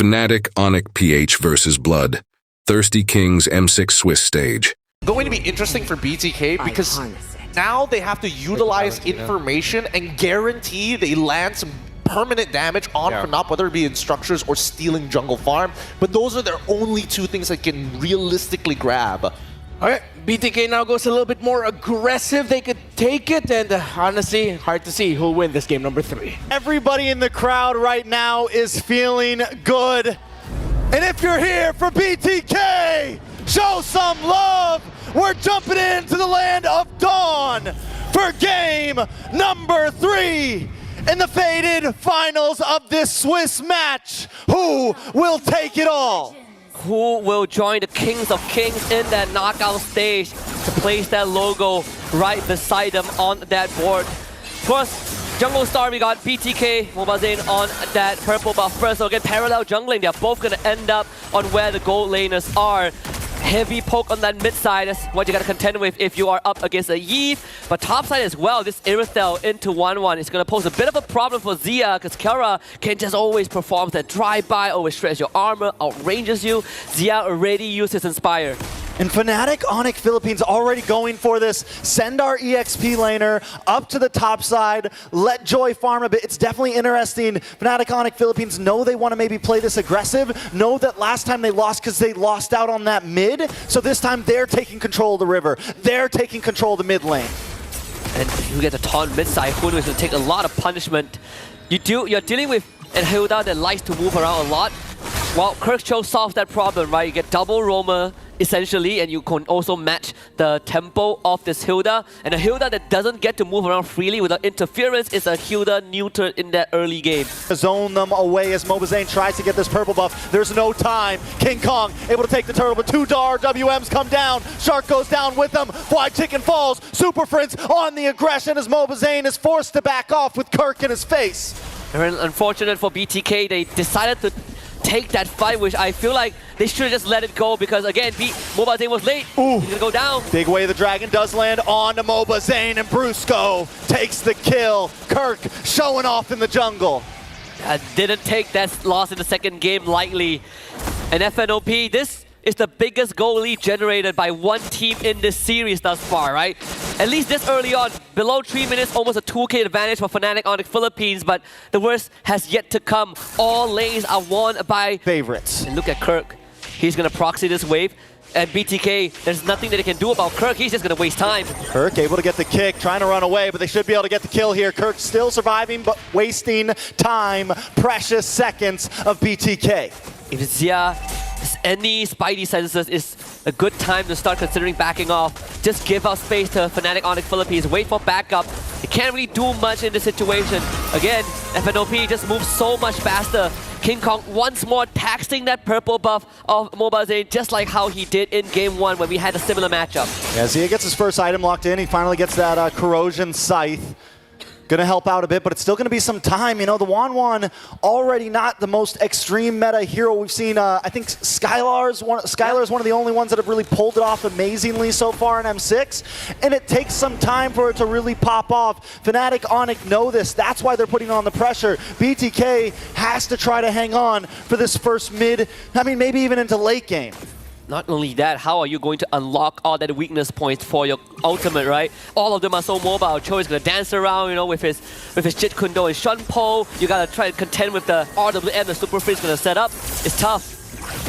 Fnatic Onyx PH versus Blood. Thirsty Kings M6 Swiss stage. Going to be interesting for BTK because now they have to utilize information and guarantee they land some permanent damage on FNOP, whether it be in structures or stealing jungle farm. But those are their only two things that can realistically grab. Alright, BTK now goes a little bit more aggressive. They could take it, and honestly, hard to see who'll win this game number 3. Everybody in the crowd right now is feeling good. And if you're here for BTK, show some love. We're jumping into the land of Dawn for game number 3 in the faded finals of this Swiss match. Who will take it all? Who will join the Kings of Kings in that knockout stage to place that logo right beside them on that board? Of course, Jungle Star, we got BTK, Mobazane on that purple buff first. So again, parallel jungling, they're both going to end up on where the gold laners are. Heavy poke on that mid side is what you got to contend with if you are up against a Yve. But top side as well, this IRITHEL into 1-1 is going to pose a bit of a problem for Xia because KELRA can just always perform that drive-by, always stretch your armor, outranges you. Xia already used his Inspire. And Fnatic Onyx Philippines already going for this. Send our EXP laner up to the top side. Let Joy farm a bit. It's definitely interesting. Fnatic Onyx Philippines know they want to maybe play this aggressive. Know that last time they lost because they lost out on that mid. So this time they're taking control of the river. They're taking control of the mid lane. And you get the taunt mid side. Bruno is going to take a lot of punishment. You're dealing with a Hilda that likes to move around a lot. Well, Kirkcho solves that problem, right? You get double roamer, essentially, and you can also match the tempo of this Hilda. And a Hilda that doesn't get to move around freely without interference is a Hilda neuter in that early game. Zone them away as Mobazane tries to get this purple buff. There's no time. King Kong able to take the turtle, but 2 Dar WMs come down. Shark goes down with them. Wide Chicken falls. Super Prince on the aggression as Mobazane is forced to back off with Kirk in his face. Very unfortunate for BTK. They decided to take that fight, which I feel like they should have just let it go because, again, Mobazane was late. Ooh. He's going to go down. Big Way of the Dragon does land on to Mobazane, and Brusco takes the kill. Kirk showing off in the jungle. Didn't take that loss in the second game lightly. And FNOP, this is the biggest goal lead generated by one team in this series thus far, right? At least this early on, below 3 minutes, almost a 2K advantage for Fnatic Onyx Philippines, but the worst has yet to come. All lanes are won by favorites. And look at Kirk. He's going to proxy this wave. And BTK, there's nothing that they can do about Kirk. He's just going to waste time. Kirk able to get the kick, trying to run away, but they should be able to get the kill here. Kirk still surviving, but wasting time. Precious seconds of BTK. If Xia has any spidey senses, it's a good time to start considering backing off. Just give out space to Fnatic Onyx Philippines. Wait for backup. They can't really do much in this situation. Again, FNOP just moves so much faster. King Kong once more taxing that purple buff of Mobazane, just like how he did in Game 1 when we had a similar matchup. Yeah, Xia gets his first item locked in. He finally gets that Corrosion Scythe. Gonna help out a bit, but it's still gonna be some time. You know, the Wan already not the most extreme meta hero we've seen. I think Skylar is one of the only ones that have really pulled it off amazingly so far in M6, and it takes some time for it to really pop off. Fnatic Onyx know this. That's why they're putting on the pressure. BTK has to try to hang on for this first mid, I mean, maybe even into late game. Not only that, how are you going to unlock all that weakness points for your ultimate, right? All of them are so mobile. Cho is going to dance around, you know, with his Jit Kundo and Shunpo. You got to try to contend with the RWM the Super Free is going to set up. It's tough.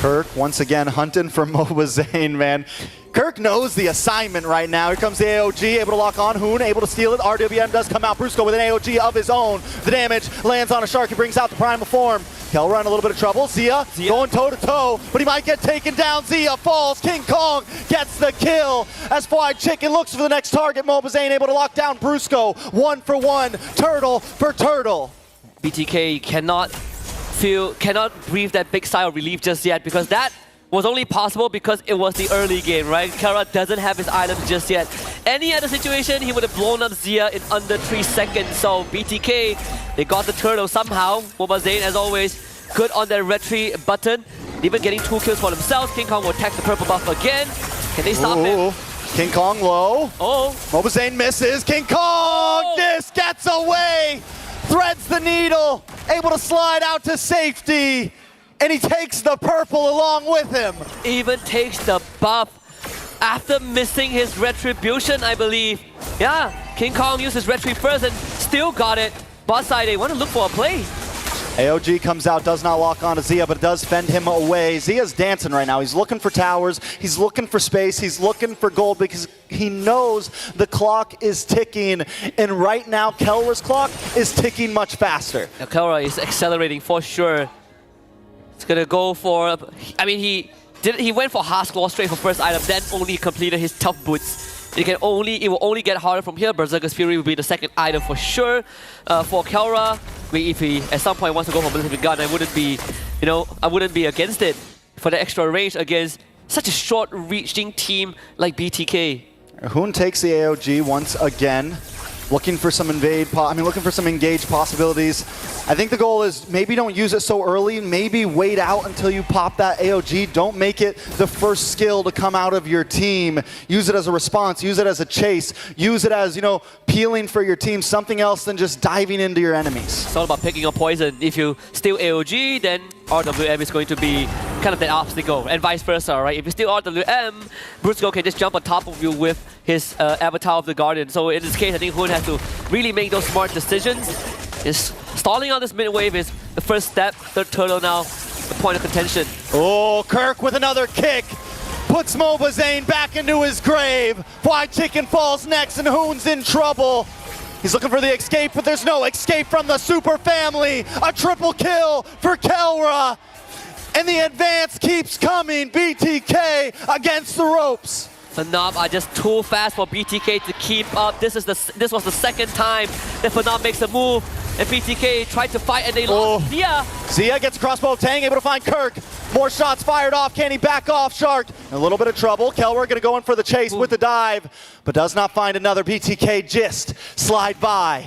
Kirk once again hunting for Mobazane, man. Kirk knows the assignment right now. Here comes the AOG, able to lock on. Hoon able to steal it. RWM does come out. Brusco with an AOG of his own. The damage lands on a Shark. He brings out the primal form. KELRA in a little bit of trouble. Xia going toe-to-toe, but he might get taken down. Xia falls. King Kong gets the kill. As Wide Chicken looks for the next target. Mobazane able to lock down Brusco. 1-for-1. Turtle for turtle. BTK cannot breathe that big sigh of relief just yet because that was only possible because it was the early game, right? KELRA doesn't have his items just yet. Any other situation, he would have blown up Xia in under 3 seconds. So BTK, they got the turtle somehow. Mobazane, as always, good on their retreat button. Even getting 2 kills for themselves. King Kong will attack the purple buff again. Can they stop him? King Kong low. Oh. Mobazane misses. King Kong just gets away. Threads the needle. Able to slide out to safety. and he takes the purple along with him. Even takes the buff after missing his retribution, I believe. Yeah, King Kong used his retri first and still got it. Bot side, they want to look for a play. AOG comes out, does not lock onto Zia, but does fend him away. Zia's dancing right now. He's looking for towers. He's looking for space. He's looking for gold because he knows the clock is ticking. And right now, KELRA's clock is ticking much faster. Now, KELRA is accelerating for sure. It's going to go for... I mean, he went for Heart's Claw straight for first item, then only completed his tough boots. It will only get harder from here. Berserker's Fury will be the second item for sure. For KELRA, if he at some point wants to go for Military Gun, I wouldn't be against it for the extra range against such a short-reaching team like BTK. Hoon takes the AOG once again. Looking for some looking for some engaged possibilities. I think the goal is maybe don't use it so early. Maybe wait out until you pop that AOG. Don't make it the first skill to come out of your team. Use it as a response. Use it as a chase. Use it as, peeling for your team. Something else than just diving into your enemies. It's all about picking up poison. If you steal AOG, then RWM is going to be kind of that obstacle, and vice versa, right? If you steal RWM, Bruno can just jump on top of you with his Avatar of the Guardian. So in this case, I think Hoon has to really make those smart decisions. Stalling on this mid wave is the first step. Third turtle now, the point of contention. Oh, Kirk with another kick. Puts mlbb back into his grave. Why Chicken falls next and Hoon's in trouble. He's looking for the escape, but there's no escape from the super family. A triple kill for KELRA. And the advance keeps coming. BTK against the ropes. FNOP are just too fast for BTK to keep up. This was the second time that FNOP makes a move. And BTK tried to fight and they lost. Zia gets crossbow Tang, able to find Kirk. More shots fired off. Can he back off? Shark in a little bit of trouble. KELRA gonna go in for the chase with the dive, but does not find another. BTK just slide by.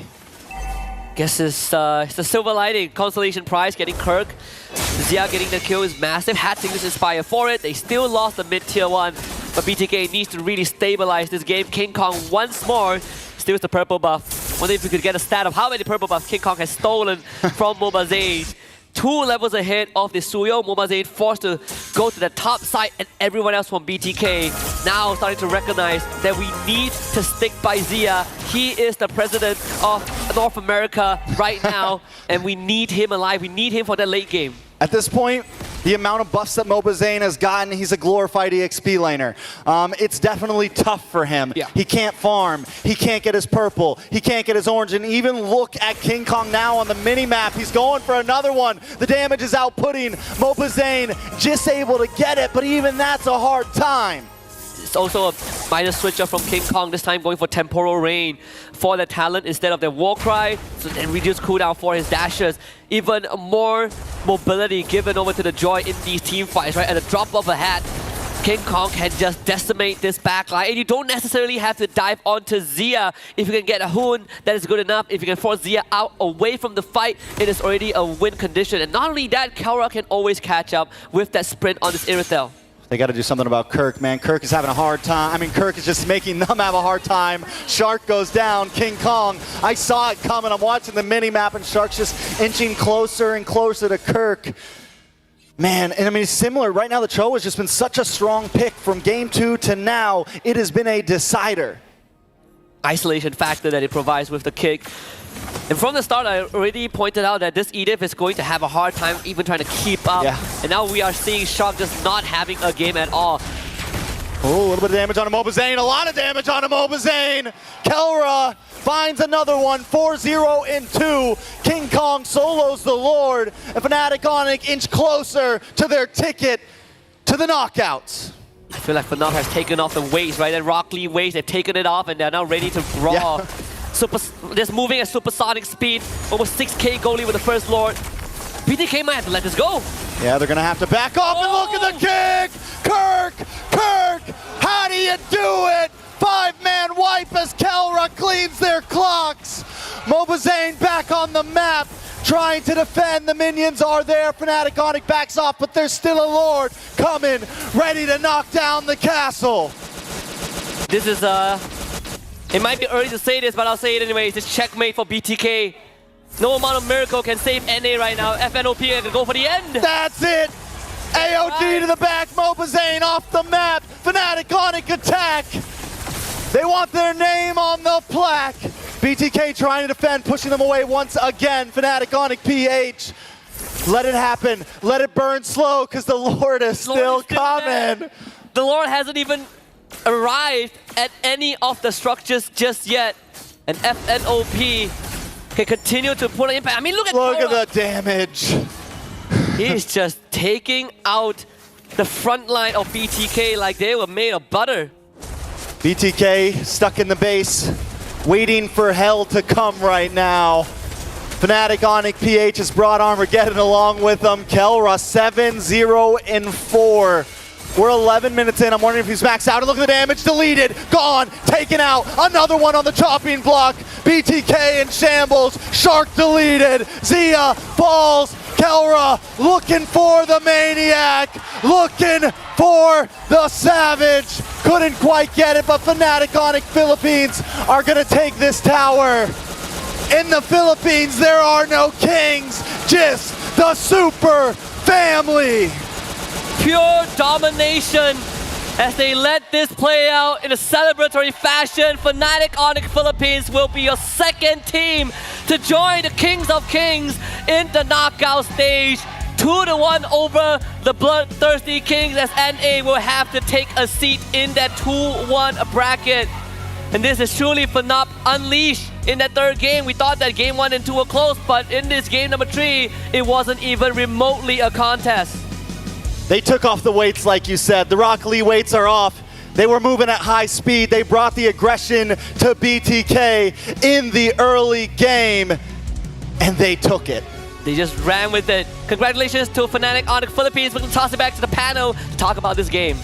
Guess it's the silver lining. Consolation prize getting Kirk. Zia getting the kill is massive. Had to use Inspire for it. They still lost the mid tier 1. But BTK needs to really stabilize this game. King Kong once more steals the purple buff. Wonder if we could get a stat of how many purple buffs King Kong has stolen from mlbb. 2 levels ahead of the Suyo. mlbb forced to go to the top side, and everyone else from BTK now starting to recognize that we need to stick by Zia. He is the president of North America right now, and we need him alive. We need him for that late game. At this point, the amount of buffs that mlbb has gotten, he's a glorified EXP laner. It's definitely tough for him. Yeah. He can't farm, he can't get his purple, he can't get his orange, and even look at King Kong now on the mini-map. He's going for another one. The damage is outputting. mlbb just able to get it, but even that's a hard time. It's also a minor switcher from King Kong, this time going for Temporal Rain for the talent instead of the Warcry, so then reduce cooldown for his dashes. Even more mobility given over to the Joy in these team fights, right? At the drop of a hat, King Kong can just decimate this backline, and you don't necessarily have to dive onto Zia. If you can get a Hoon, that is good enough. If you can force Zia out away from the fight, it is already a win condition. And not only that, KELRA can always catch up with that sprint on this IRITHEL. They got to do something about Kirk, man. Kirk is having a hard time. I mean, Kirk is just making them have a hard time. Shark goes down. King Kong, I saw it coming. I'm watching the mini-map, and Shark's just inching closer and closer to Kirk. Man, and I mean, it's similar. Right now, the Cho has just been such a strong pick from game 2 to now. It has been a decider. Isolation factor that it provides with the kick. And from the start, I already pointed out that this Edith is going to have a hard time even trying to keep up. Yeah. And now we are seeing Shark just not having a game at all. Oh, a little bit of damage on mlbb. A lot of damage on mlbb. KELRA finds another one. 4-0 in 2. King Kong solos the Lord. And Fnatic Onic inch closer to their ticket to the knockouts. I feel like FNOP has taken off the weights, right? That Rock Lee weights, they've taken it off, and they're now ready to brawl. Yeah. Just moving at supersonic speed. Almost 6k goalie with the first Lord. BTK might have to let this go. Yeah, they're going to have to back off, and look at the kick! Kirk! How do you do it? 5-man wipe as KELRA cleans their clocks. mlbb back on the map, trying to defend. The minions are there. Fnatic Onic backs off, but there's still a Lord coming, ready to knock down the castle. This is, it might be early to say this, but I'll say it anyways. It's checkmate for BTK. No amount of miracle can save NA right now. FNOP can go for the end. That's it! AOD to the back, Mobazane off the map. Fnatic Onic attack. They want their name on the plaque. BTK trying to defend, pushing them away once again. Fnatic Onic PH. Let it happen. Let it burn slow, because the Lord is still coming. There. The Lord hasn't even arrived at any of the structures just yet. And FNOP can continue to put an impact. I mean, look at the damage. He's just taking out the front line of BTK like they were made of butter. BTK stuck in the base, waiting for hell to come right now. Fnatic Onic PH has brought Armageddon along with them. KELRA 7-0-4. We're 11 minutes in. I'm wondering if he's maxed out. And look at the damage. Deleted. Gone. Taken out. Another one on the chopping block. BTK in shambles. Shark deleted. Zia falls. KELRA looking for the Maniac. Looking for the Savage. Couldn't quite get it, but Fnatic Onic Philippines are going to take this tower. In the Philippines, there are no kings, just the super family. Pure domination as they let this play out in a celebratory fashion. Fnatic Onic Philippines will be your second team to join the Kings of Kings in the knockout stage. 2-1 over the Bloodthirsty Kings, as NA will have to take a seat in that 2-1 bracket. And this is truly FNOP unleashed in that third game. We thought that game 1 and 2 were close, but in this game number 3, it wasn't even remotely a contest. They took off the weights, like you said. The Rock Lee weights are off. They were moving at high speed. They brought the aggression to BTK in the early game, and they took it. They just ran with it. Congratulations to Fnatic Onic Philippines. We're going to toss it back to the panel to talk about this game.